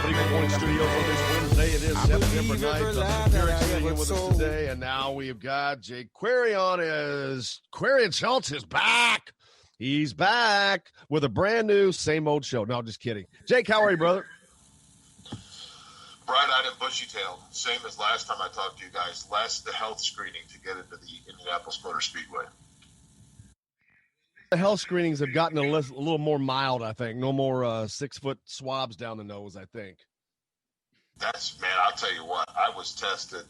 Eagle Morning Studios on this Wednesday. It is September 9th. Derek sitting in with us today, and now we've got Jake Query as Query Schultz is back. He's back with a brand new same old show. No, just kidding. Jake, how are you, brother? Bright-eyed and bushy-tailed, same as last time I talked to you guys. Last the health screening to get into the Indianapolis Motor Speedway. The health screenings have gotten a little more mild, I think. No more 6-foot swabs down the nose, I think. Man, I'll tell you what. I was tested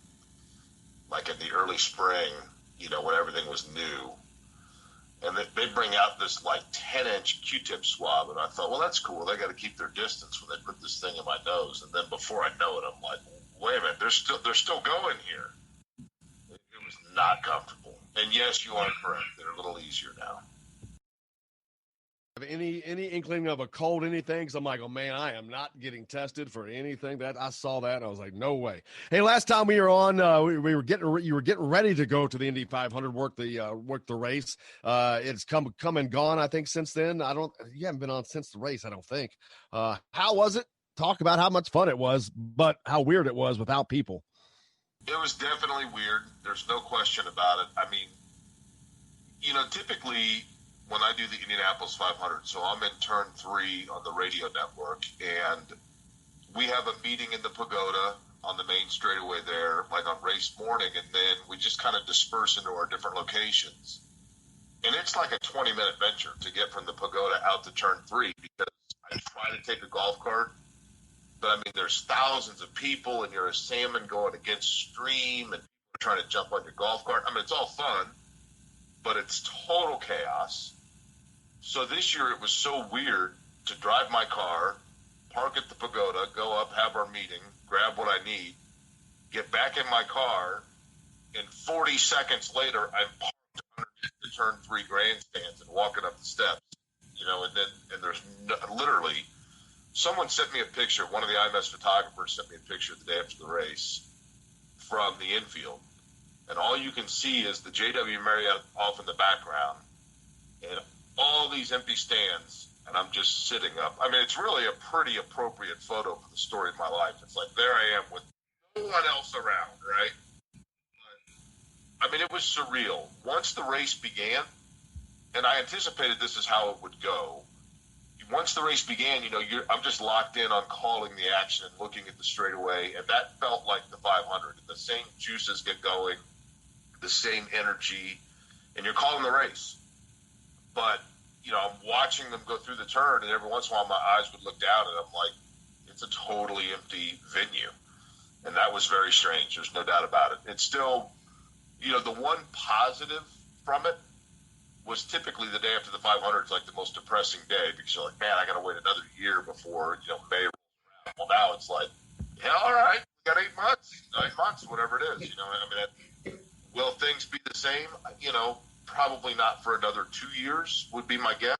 like in the early spring, when everything was new. And they bring out this like 10-inch Q-tip swab, and I thought, well, that's cool. They got to keep their distance when they put this thing in my nose. And then before I know it, I'm like, wait a minute, they're still going here. It was not comfortable. And yes, you are correct. They're a little easier now. Any inkling of a cold, anything? Because I'm like, oh man, I am not getting tested for anything. That I saw that and I was like, no way. Hey, last time we were on, you were getting ready to go to the Indy 500, work the race. It's come and gone. I think since then, you haven't been on since the race. I don't think. How was it? Talk about how much fun it was, but how weird it was without people. It was definitely weird. There's no question about it. I mean, typically when I do the Indianapolis 500, so I'm in turn 3 on the radio network, and we have a meeting in the Pagoda on the main straightaway there, like on race morning, and then we just kind of disperse into our different locations. And it's like a 20-minute venture to get from the Pagoda out to turn 3, because I try to take a golf cart, but I mean, there's thousands of people, and you're a salmon going against stream, and people are trying to jump on your golf cart. I mean, it's all fun, but it's total chaos. So this year it was so weird to drive my car, park at the Pagoda, go up, have our meeting, grab what I need, get back in my car, and 40 seconds later I'm parked underneath the turn 3 grandstands and walking up the steps, and there's literally someone sent me a picture. One of the IMS photographers sent me a picture the day after the race from the infield, and all you can see is the JW Marriott off in the background and all these empty stands, and I'm just sitting up. I mean, it's really a pretty appropriate photo for the story of my life. It's like, there I am with no one else around, right? But, I mean, it was surreal. Once the race began, and I anticipated this is how it would go, once the race began, I'm just locked in on calling the action and looking at the straightaway, and that felt like the 500. The same juices get going, the same energy, and you're calling the race. But, I'm watching them go through the turn, and every once in a while my eyes would look down, and I'm like, it's a totally empty venue. And that was very strange. There's no doubt about it. It's still, the one positive from it was typically the day after the 500 is like the most depressing day, because you're like, man, I got to wait another year before, May rolls around. Well, now it's like, yeah, all right, we got 9 months, whatever it is. Will things be the same? Probably not for another 2 years would be my guess.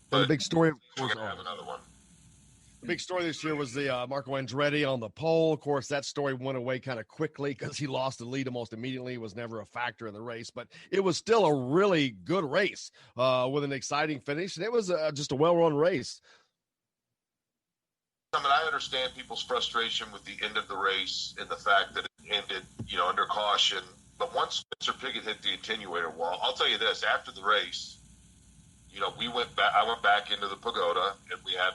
But the big story, we're going to have another one. The big story this year was the Marco Andretti on the pole. Of course, that story went away kind of quickly because he lost the lead almost immediately. It was never a factor in the race, but it was still a really good race with an exciting finish, and it was just a well-run race. I mean, I understand people's frustration with the end of the race and the fact that it ended, under caution. But once Spencer Pigot hit the attenuator wall, I'll tell you this: after the race, we went back. I went back into the Pagoda, and we had,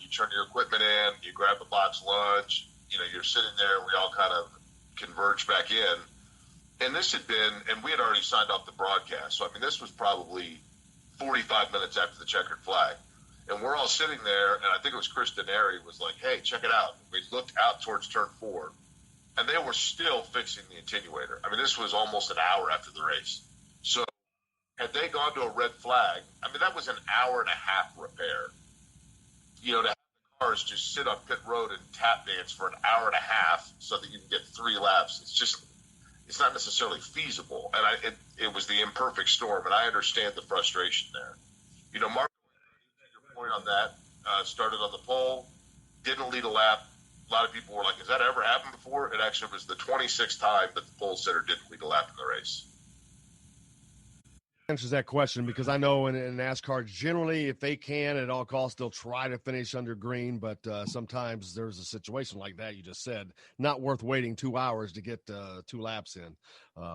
you turn your equipment in, you grab a box lunch, you're sitting there. We all kind of converged back in, and this had been, and we had already signed off the broadcast. So I mean, this was probably 45 minutes after the checkered flag, and we're all sitting there, and I think it was Chris Denari was like, "Hey, check it out." We looked out towards turn 4. And they were still fixing the attenuator. I mean, this was almost an hour after the race. So had they gone to a red flag, I mean, that was an hour and a half repair. To have the cars just sit on pit road and tap dance for an hour and a half so that you can get 3 laps, it's not necessarily feasible. And it was the imperfect storm, and I understand the frustration there. Marco, your point on that, started on the pole, didn't lead a lap. A lot of people were like, has that ever happened before? It actually was the 26th time that the pole sitter didn't lead a lap in the race. answers that question because I know in NASCAR, generally, if they can at all costs, they'll try to finish under green. But sometimes there's a situation like that you just said, not worth waiting 2 hours to get 2 laps in.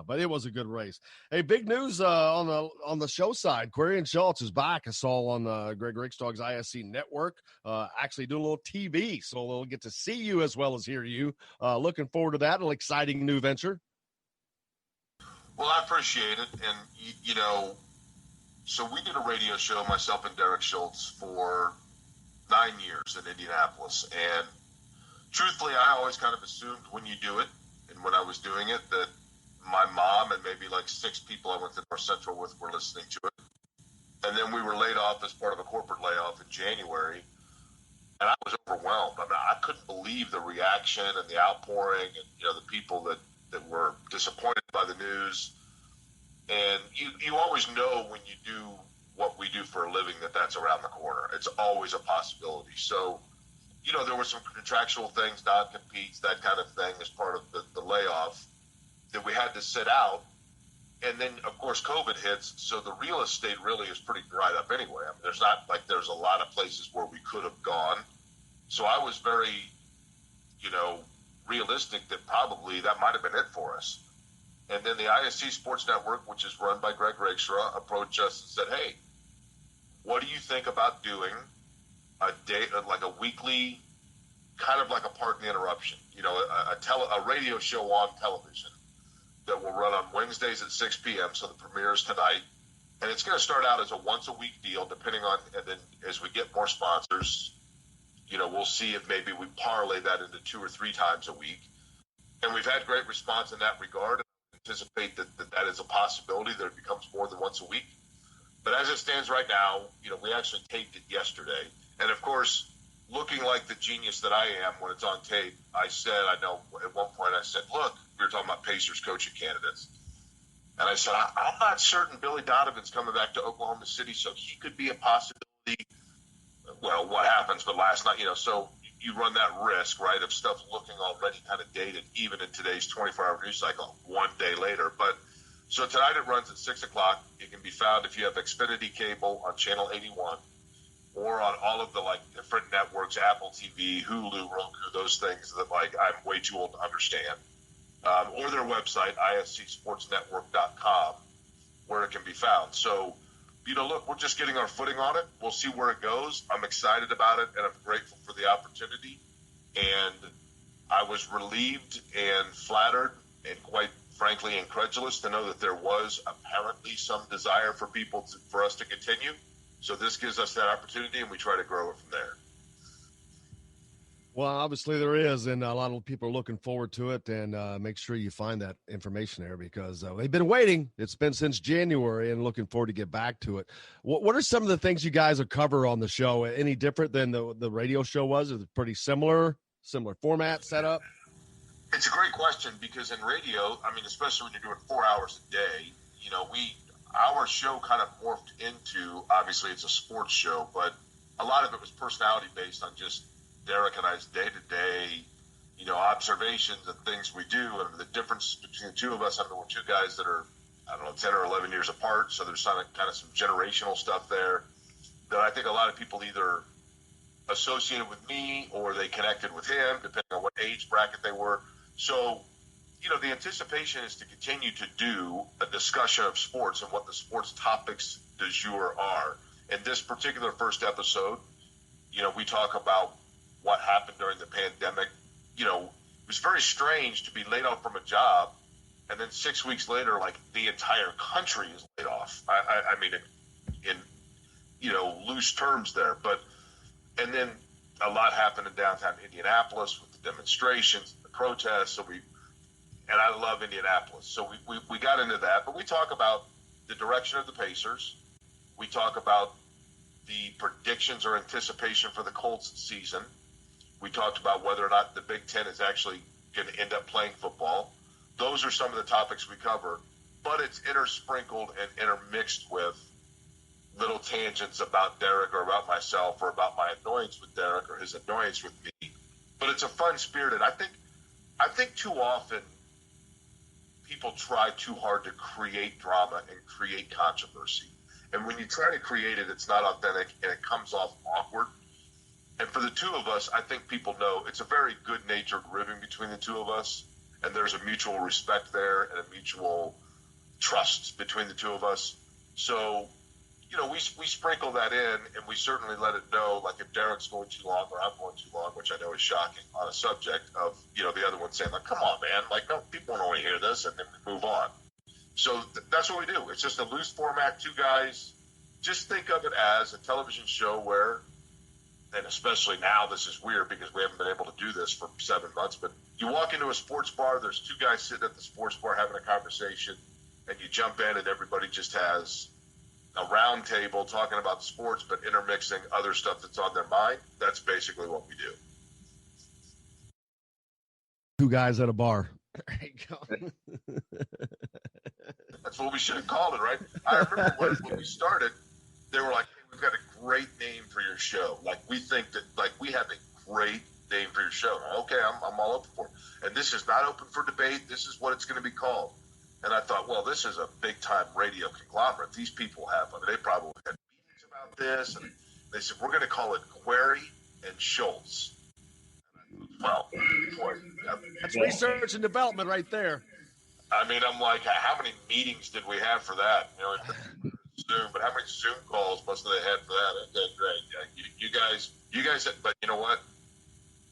But it was a good race. Hey, big news on the show side. Quarian Schultz is back. I saw on Greg Rickstog's ISC network, actually doing a little TV, so we'll get to see you as well as hear you. Looking forward to that. An exciting new venture. Well, I appreciate it. And, so we did a radio show, myself and Derek Schultz, for 9 years in Indianapolis. And truthfully, I always kind of assumed when you do it, and when I was doing it, that my mom and maybe like 6 people I went to North Central with were listening to it. And then we were laid off as part of a corporate layoff in January. And I was overwhelmed. I mean, I couldn't believe the reaction and the outpouring and, the people that were disappointed by the news. And you always know when you do what we do for a living that's around the corner. It's always a possibility. So, there were some contractual things, non-competes, that kind of thing as part of the layoff that we had to sit out. And then, of course, COVID hits, so the real estate really is pretty dried up anyway. I mean, there's a lot of places where we could have gone. So I was very, realistic that probably that might have been it for us. And then the ISC Sports Network, which is run by Greg Rakestraw, approached us and said, hey, what do you think about doing a day, like a weekly, kind of like a Pardon the Interruption, a radio show on television that will run on Wednesdays at 6 p.m., so the premiere is tonight. And it's going to start out as a once-a-week deal, depending on, and then as we get more sponsors, we'll see if maybe we parlay that into 2 or 3 times a week. And we've had great response in that regard. I anticipate that is a possibility that it becomes more than once a week. But as it stands right now, we actually taped it yesterday. And, of course, looking like the genius that I am when it's on tape, I know at one point I said, look, we were talking about Pacers coaching candidates. And I said, I'm not certain Billy Donovan's coming back to Oklahoma City, so he could be a possibility. Well, what happens? But last night, so you run that risk, right, of stuff looking already kind of dated, even in today's 24-hour news cycle, one day later. But so tonight it runs at 6 o'clock. It can be found if you have Xfinity cable on Channel 81 or on all of the, different networks, Apple TV, Hulu, Roku, those things that, I'm way too old to understand. Or their website, iscsportsnetwork.com, where it can be found. So, look, we're just getting our footing on it. We'll see where it goes. I'm excited about it, and I'm grateful for the opportunity. And I was relieved and flattered and quite frankly incredulous to know that there was apparently some desire for us to continue. So this gives us that opportunity, and we try to grow it from there. Well, obviously there is, and a lot of people are looking forward to it, and make sure you find that information there because they've been waiting. It's been since January and looking forward to get back to it. What are some of the things you guys will cover on the show? Any different than the radio show was? Is it pretty similar format setup? It's a great question because in radio, especially when you're doing 4 hours a day, our show kind of morphed into, obviously it's a sports show, but a lot of it was personality based on just Derek and I's day-to-day, observations and things we do. And the difference between the two of us, we're 2 guys that are, 10 or 11 years apart. So there's kind of some generational stuff there that I think a lot of people either associated with me or they connected with him, depending on what age bracket they were. So, the anticipation is to continue to do a discussion of sports and what the sports topics du jour are. In this particular first episode, we talk about what happened during the pandemic. It was very strange to be laid off from a job, and then 6 weeks later, the entire country is laid off. I mean, in loose terms there, and then a lot happened in downtown Indianapolis with the demonstrations, the protests. And I love Indianapolis, so we got into that. But we talk about the direction of the Pacers. We talk about the predictions or anticipation for the Colts season. We talked about whether or not the Big Ten is actually going to end up playing football. Those are some of the topics we cover, but it's intersprinkled and intermixed with little tangents about Derek or about myself or about my annoyance with Derek or his annoyance with me. But it's a fun-spirited. I think too often people try too hard to create drama and create controversy. And when you try to create it, it's not authentic and it comes off awkward. And for the two of us, I think people know it's a very good-natured ribbon between the two of us, and there's a mutual respect there and a mutual trust between the two of us. So, you know, we sprinkle that in, and we certainly let it know, like if Derek's going too long or I'm going too long, which I know is shocking on a subject of, you know, the other one saying, like, come on, man, like, no, people don't want to hear this, and then we move on. So that's what we do. It's just a loose format, two guys. Just think of it as a television show where, and especially now this is weird because we haven't been able to do this for 7 months, but you walk into a sports bar, there's two guys sitting at the sports bar having a conversation, and you jump in and everybody just has a round table talking about sports but intermixing other stuff that's on their mind. That's basically what we do. Two guys at a bar. There you go. That's what we should have called it, right? I remember when we started, they were like, hey, we've got a great name for your show. Like, we think that, like, we have a great name for your show. Okay, I'm all up for it. And this is not open for debate. This is what it's going to be called. And I thought, well, this is a big-time radio conglomerate. These people have, I mean, they probably had meetings about this. And they said, we're going to call it Query and Schultz. Well, boy, that's research and development right there. I mean, I'm like, how many meetings did we have for that? You know, Zoom, but how many Zoom calls must they had for that? Okay, great. You guys, but you know what?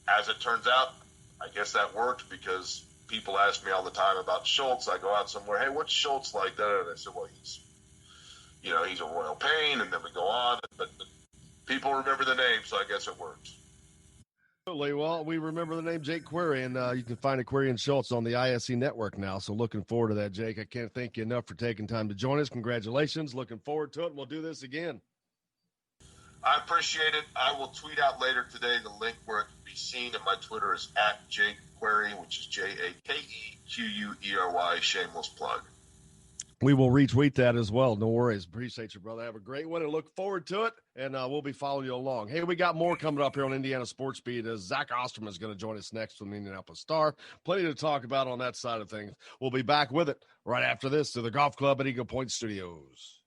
As it turns out, I guess that worked because people ask me all the time about Schultz. I go out somewhere, hey, what's Schultz like? And I said, well, he's a royal pain, and then we go on. But people remember the name, so I guess it worked. Absolutely. Well, we remember the name Jake Query, and you can find a Query and Schultz on the ISE network now. So looking forward to that, Jake. I can't thank you enough for taking time to join us. Congratulations. Looking forward to it, and we'll do this again. I appreciate it. I will tweet out later today the link where it can be seen, and my Twitter is @JakeQuery, which is JakeQuery. Shameless plug. We will retweet that as well. No worries. Appreciate you, brother. Have a great one and look forward to it. And we'll be following you along. Hey, we got more coming up here on Indiana Sports Beat as Zach Osterman is going to join us next from the Indianapolis Star. Plenty to talk about on that side of things. We'll be back with it right after this to the Golf Club at Eagle Point Studios.